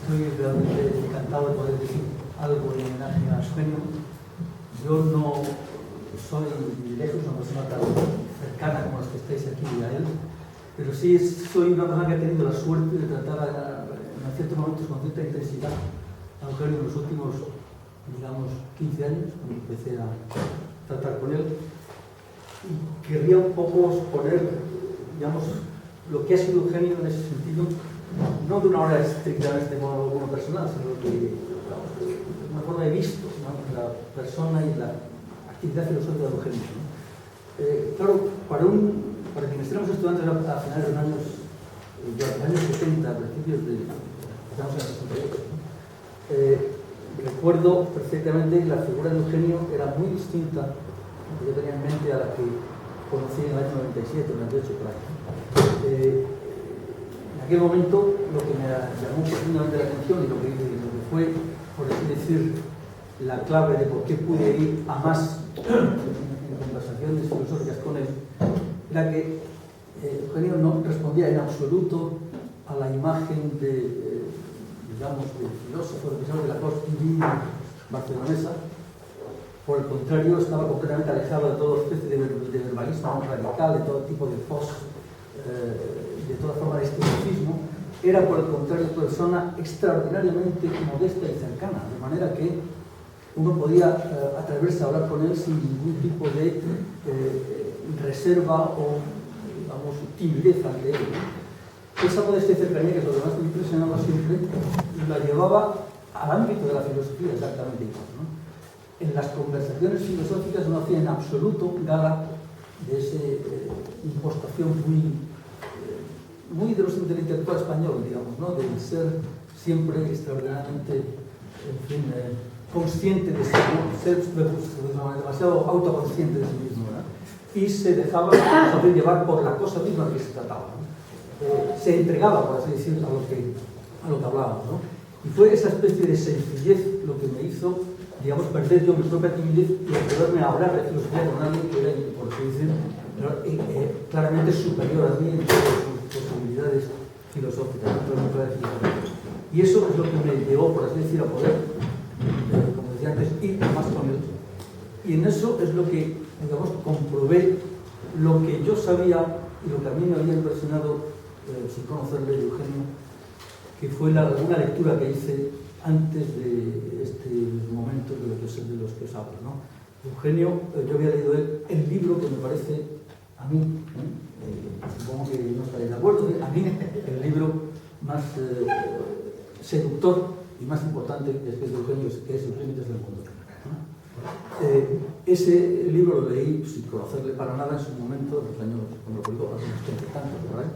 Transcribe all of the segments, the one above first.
estoy realmente encantado de poder decir algo en homenaje a Eugenio. Yo no soy de lejos una persona tan cercana como los que estáis aquí a él, pero sí soy una persona que ha tenido la suerte de tratar en ciertos momentos con cierta intensidad a Eugenio en los últimos, digamos, 15 años, cuando empecé a tratar con él. Y querría un poco exponer, digamos, lo que ha sido Eugenio en ese sentido, no de una manera estrictamente como personal, sino que, digamos, de una forma de visto, ¿no?, la persona y la actividad filosófica de Eugenio, ¿no? Claro, para quienes éramos estudiantes a finales de los años 70, a principios de, estamos en el 68, ¿no? Recuerdo perfectamente que la figura de Eugenio era muy distinta a la que yo tenía en mente a la que conocí en el año 97, 98, por ahí. En aquel momento lo que me llamó profundamente la atención y lo que fue, por así decir, la clave de por qué pude ir a más en conversaciones filosóficas con él, era que Eugenio no respondía en absoluto a la imagen de, digamos, de filósofo, de la corte barcelonesa. Por el contrario, estaba completamente alejado de toda especie de verbalismo radical, de todo tipo de de toda forma de esteticismo. Era, por el contrario, una persona extraordinariamente modesta y cercana, de manera que uno podía atreverse a hablar con él sin ningún tipo de reserva o, digamos, timidez ante él, ¿no? Esa modestia y cercanía, que es lo que más me impresionaba siempre, la llevaba al ámbito de la filosofía exactamente igual, ¿no? En las conversaciones filosóficas no hacía en absoluto gala de esa impostación muy de los intelectual español, digamos, ¿no?, de ser siempre extraordinariamente, en fin, consciente de sí mismo, ser demasiado autoconsciente de sí mismo, ¿verdad? Y se dejaba llevar por la cosa misma de que se trataba, ¿no? Se entregaba, por así decirlo, a lo que hablábamos, ¿no? Y fue esa especie de sencillez lo que me hizo, digamos, perder yo mi propia timidez y atreverme a hablar de filosofía con alguien que era, por así decirlo, claramente superior a mí en todas sus posibilidades filosóficas, y eso es lo que me llevó, por así decir, a poder, como decía antes, ir más con él. Y en eso es lo que, digamos, comprobé lo que yo sabía y lo que a mí me había impresionado sin conocerle de Eugenio, que fue una lectura que hice antes de este momento de los que os hablo, ¿no? Eugenio, yo había leído el libro que me parece, a mí, supongo que no estaréis de acuerdo, a mí el libro más seductor y más importante que es de Eugenio, que es Los límites del mundo, ¿no? Ese libro lo leí sin conocerle para nada en su momento, en los años, como lo digo, hace unos 30 y tantos, ¿verdad?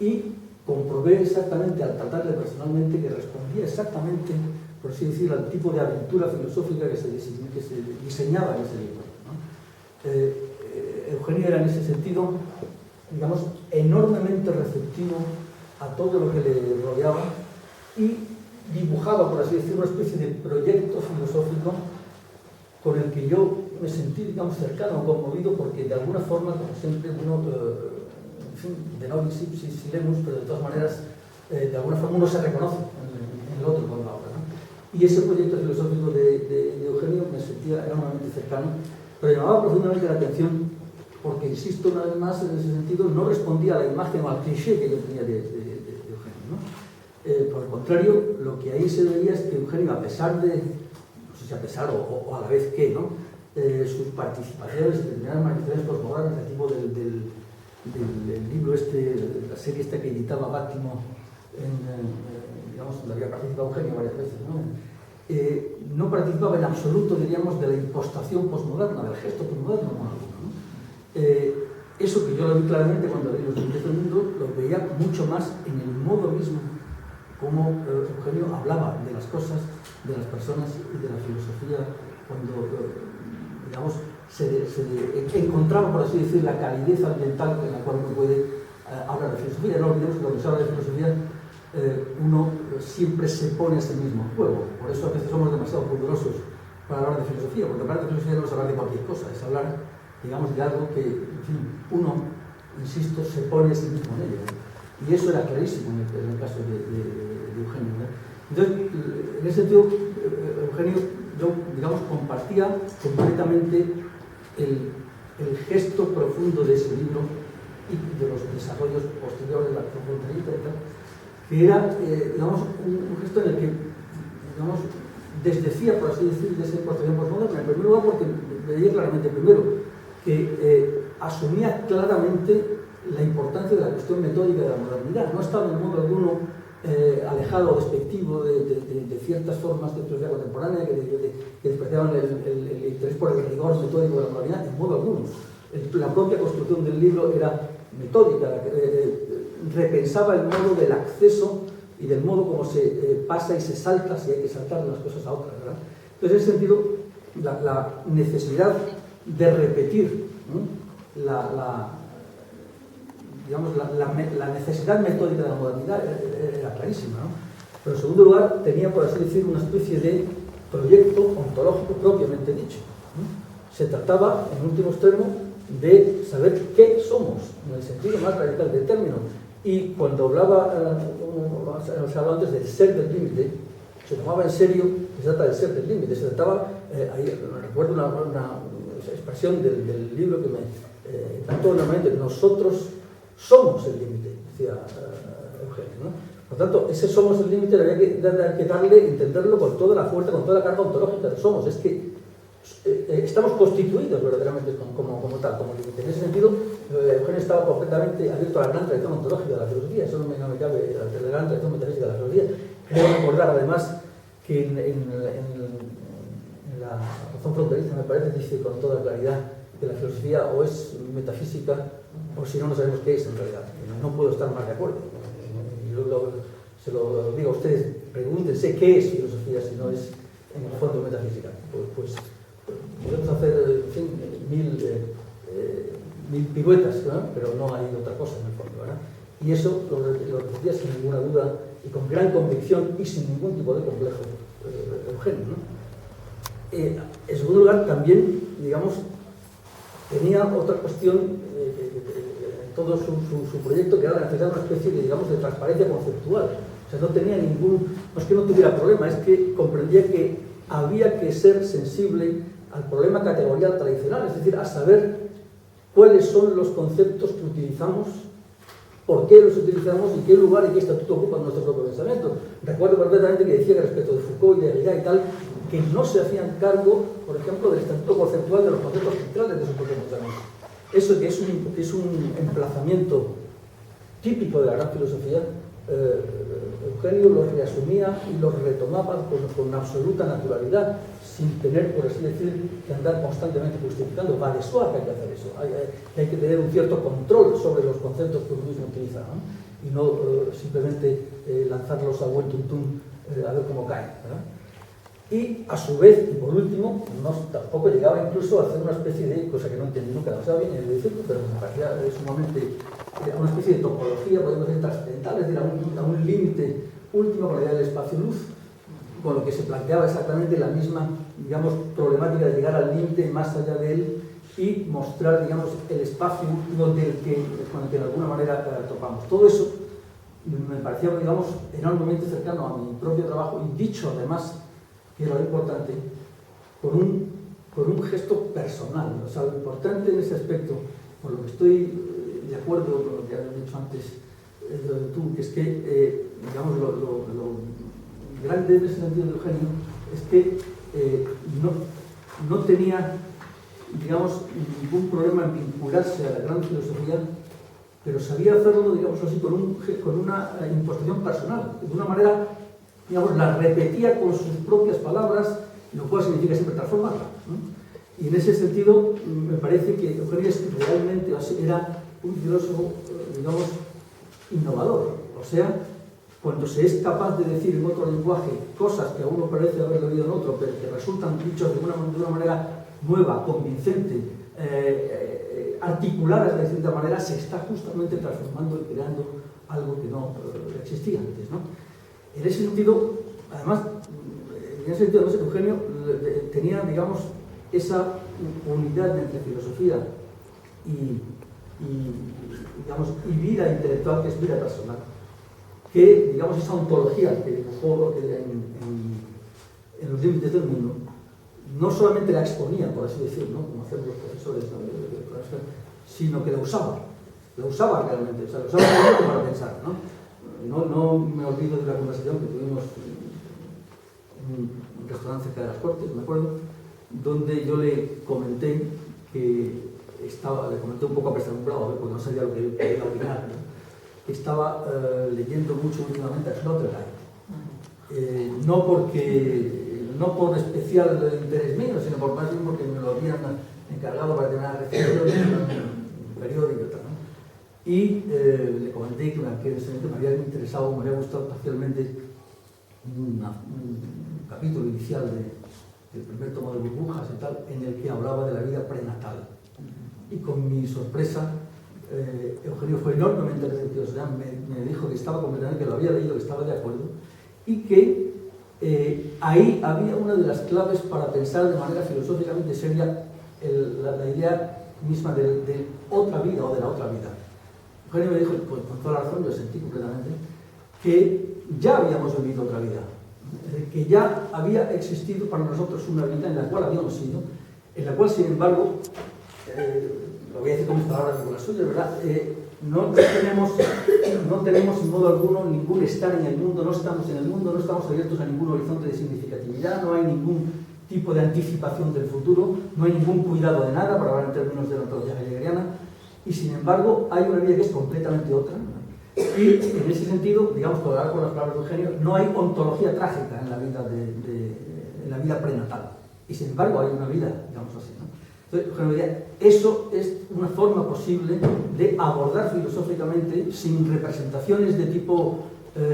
Y comprobé exactamente, al tratarle personalmente, que respondía exactamente, por así decirlo, al tipo de aventura filosófica que se diseñaba en ese libro, ¿no? Eugenio era en ese sentido, digamos, enormemente receptivo a todo lo que le rodeaba y dibujaba, por así decirlo, una especie de proyecto filosófico con el que yo me sentí, digamos, cercano, conmovido, porque de alguna forma, como siempre, uno, en fin, de novis si lemus, pero de todas maneras, de alguna forma uno se reconoce en el otro cuando habla, ¿no? Y ese proyecto filosófico de Eugenio me sentía enormemente cercano, pero llamaba profundamente la atención porque, insisto una vez más, en ese sentido, no respondía a la imagen o al cliché que yo tenía de Eugenio, ¿no? Por el contrario, lo que ahí se veía es que Eugenio, a pesar de, no sé si a pesar o a la vez que, ¿no?, sus participaciones en determinadas manifestaciones postmodernas, el tipo del libro la serie esta que editaba Bátimo, digamos, donde había participado Eugenio varias veces, ¿no? No participaba en absoluto, diríamos, de la impostación postmoderna, del gesto postmoderno, ¿no? Eso que yo lo vi claramente cuando leí Los límites del mundo, lo veía mucho más en el modo mismo como Eugenio hablaba de las cosas, de las personas y de la filosofía, cuando, digamos, se encontraba, por así decir, la calidez ambiental en la cual uno puede hablar de filosofía. No olvidemos que cuando se habla de filosofía, uno siempre se pone a sí mismo en juego. Por eso a veces somos demasiado pudorosos para hablar de filosofía, porque hablar de filosofía no es hablar de cualquier cosa, es hablar, digamos, de algo que, en fin, uno, insisto, se pone a sí mismo en ello. Y eso era clarísimo en el caso de Eugenio, ¿no? Entonces, en ese sentido, Eugenio, yo, digamos, compartía completamente el gesto profundo de ese libro y de los desarrollos posteriores de la acción fronteriza y tal, que era, digamos, un gesto en el que, digamos, desdecía, por así decir, de esa construcción postmoderna. En primer lugar, porque veía claramente, primero, que asumía claramente la importancia de la cuestión metódica de la modernidad. No estaba en modo alguno alejado o despectivo de ciertas formas de filosofía contemporánea que despreciaban el interés por el rigor metódico de la modernidad, en modo alguno. La propia construcción del libro era metódica, repensaba el modo del acceso y del modo como se pasa y se salta, si hay que saltar de unas cosas a otras, ¿verdad? Entonces, en ese sentido, la necesidad de repetir, ¿no?, la necesidad metódica de la modernidad era clarísima, ¿no? Pero en segundo lugar, tenía, por así decir, una especie de proyecto ontológico propiamente dicho, ¿no? Se trataba, en último extremo, de saber qué somos, en el sentido más radical del término. Y cuando se hablaba antes del ser del límite, se tomaba en serio que se trata del ser del límite. Se trataba, recuerdo una expresión del libro que me encantó enormemente: nosotros somos el límite, decía Eugenio, ¿no? Por tanto, ese somos el límite había que darle, entenderlo con toda la fuerza, con toda la carga ontológica de somos. Es que estamos constituidos verdaderamente como tal, como límite. En ese sentido, Eugenio estaba completamente abierto a la gran tradición ontológica de la filosofía. Eso no me cabe, la gran tradición metafísica de la filosofía. Creo recordar, además, que en la razón fronteriza, me parece, dice con toda claridad que la filosofía o es metafísica o si no, no sabemos qué es en realidad. No puedo estar más de acuerdo. Se lo digo a ustedes, pregúntense qué es filosofía si no es en el fondo metafísica. Pues podemos hacer, en fin, mil piruetas, ¿no?, pero no hay otra cosa en el fondo, ¿verdad? Y eso lo repetía sin ninguna duda y con gran convicción y sin ningún tipo de complejo Eugenio, ¿no? En segundo lugar, también, digamos, tenía otra cuestión en todo su proyecto, que era la necesidad de una especie de, digamos, de transparencia conceptual. O sea, no tenía ningún, no es que no tuviera problema, es que comprendía que había que ser sensible al problema categorial tradicional, es decir, a saber cuáles son los conceptos que utilizamos, por qué los utilizamos y qué lugar y qué estatuto ocupan nuestro propio pensamiento. Recuerdo perfectamente que decía que respecto de Foucault y de Derrida y tal, que no se hacían cargo, por ejemplo, del estatuto conceptual de los conceptos centrales de su propio pensamiento. Eso que es un emplazamiento típico de la gran filosofía, Eugenio los reasumía y los retomaba con absoluta naturalidad, sin tener, por así decir, que andar constantemente justificando. Va de suave que hay que hacer eso. Hay que tener un cierto control sobre los conceptos que uno mismo utiliza, ¿no? Y no simplemente lanzarlos a buen tuntún a ver cómo caen, ¿verdad? Y a su vez, y por último, tampoco llegaba incluso a hacer una especie de, cosa que no entendí nunca, no sabía bien el decirlo, pero me parecía sumamente una especie de topología, podemos decir, trascendental, es decir, a un límite último con la idea del espacio-luz, con lo que se planteaba exactamente la misma, digamos, problemática de llegar al límite más allá de él y mostrar, digamos, el espacio último con el que de alguna manera topamos. Todo eso me parecía, digamos, enormemente cercano a mi propio trabajo y dicho además, que era lo importante, con un gesto personal. O sea, lo importante en ese aspecto, por lo que estoy de acuerdo con lo que has dicho antes tú, que es que, digamos, lo grande en ese sentido de Eugenio es que no tenía, digamos, ningún problema en vincularse a la gran filosofía, pero sabía hacerlo, digamos así, con una imposición personal, de una manera, digamos, la repetía con sus propias palabras, lo cual significa siempre transformarla, ¿no? Y en ese sentido, me parece que Eugenio realmente era un filósofo, digamos, innovador. O sea, cuando se es capaz de decir en otro lenguaje cosas que a uno parece haber oído en otro, pero que resultan dichos de una manera nueva, convincente, articuladas de distinta manera, se está justamente transformando y creando algo que no existía antes, ¿no? En ese sentido, además, Eugenio tenía, digamos, esa unidad entre filosofía y vida intelectual, que es vida personal. que, digamos, esa ontología que dibujó en Los límites del mundo, no solamente la exponía, por así decirlo, ¿no?, como hacen los profesores, ¿no?, sino que la usaba realmente, o sea, la usaba realmente para pensar, ¿no? No me olvido de una conversación que tuvimos en un restaurante cerca de las Cortes, me acuerdo, donde yo le comenté le comenté un poco apesadumbrado, porque no sabía lo que iba a opinar, ¿no?, que estaba leyendo mucho últimamente a Sloterdijk. No por especial interés mío, sino por más bien porque me lo habían encargado para tener una recepción en un periódico y tal, ¿no? Y le comenté que en ese momento me había interesado, me había gustado especialmente un capítulo inicial del primer tomo de Burbujas y tal, en el que hablaba de la vida prenatal. Y con mi sorpresa, Eugenio fue enormemente receptivo, o sea, me dijo que estaba completamente, que lo había leído, que estaba de acuerdo, y que ahí había una de las claves para pensar de manera filosóficamente seria la idea misma de otra vida o de la otra vida. Eugenio me dijo, con toda la razón, yo sentí completamente, que ya habíamos vivido otra vida, que ya había existido para nosotros una vida en la cual habíamos sido, en la cual, sin embargo, lo voy a decir con mis palabras, con las suyas, ¿verdad? No tenemos en modo alguno ningún estar en el mundo, no estamos en el mundo, no estamos abiertos a ningún horizonte de significatividad, no hay ningún tipo de anticipación del futuro, no hay ningún cuidado de nada, para hablar en términos de la ontología heideggeriana, y sin embargo hay una vida que es completamente otra, y en ese sentido, digamos, por hablar con las palabras de Eugenio, no hay ontología trágica en la vida en la vida prenatal, y sin embargo hay una vida, digamos así, ¿no? Entonces, Eugenio decía, eso es una forma posible de abordar filosóficamente, sin representaciones de tipo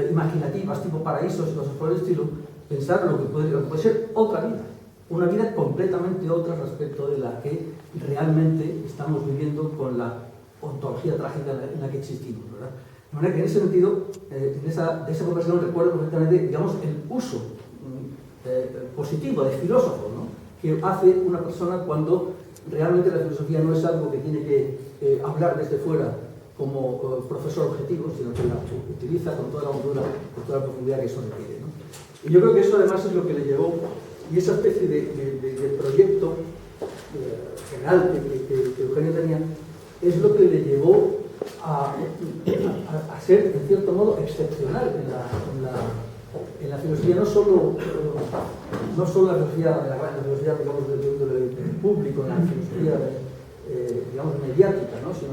imaginativas, tipo paraísos y cosas por el estilo, pensar lo que puede ser otra vida, una vida completamente otra respecto de la que realmente estamos viviendo con la ontología trágica en la que existimos, ¿verdad? De manera que en ese sentido, de esa conversación recuerdo perfectamente, digamos, el uso positivo de filósofo, ¿no?, que hace una persona cuando realmente la filosofía no es algo que tiene que hablar desde fuera como profesor objetivo, sino que la utiliza con toda la hondura, con toda la profundidad que eso requiere, ¿no? Y yo creo que eso además es lo que le llevó, y esa especie de proyecto general que Eugenio tenía, es lo que le llevó a ser, en cierto modo, excepcional en la filosofía, no solo la filosofía, digamos, del público, en la filosofía, digamos, mediática, ¿no?, sino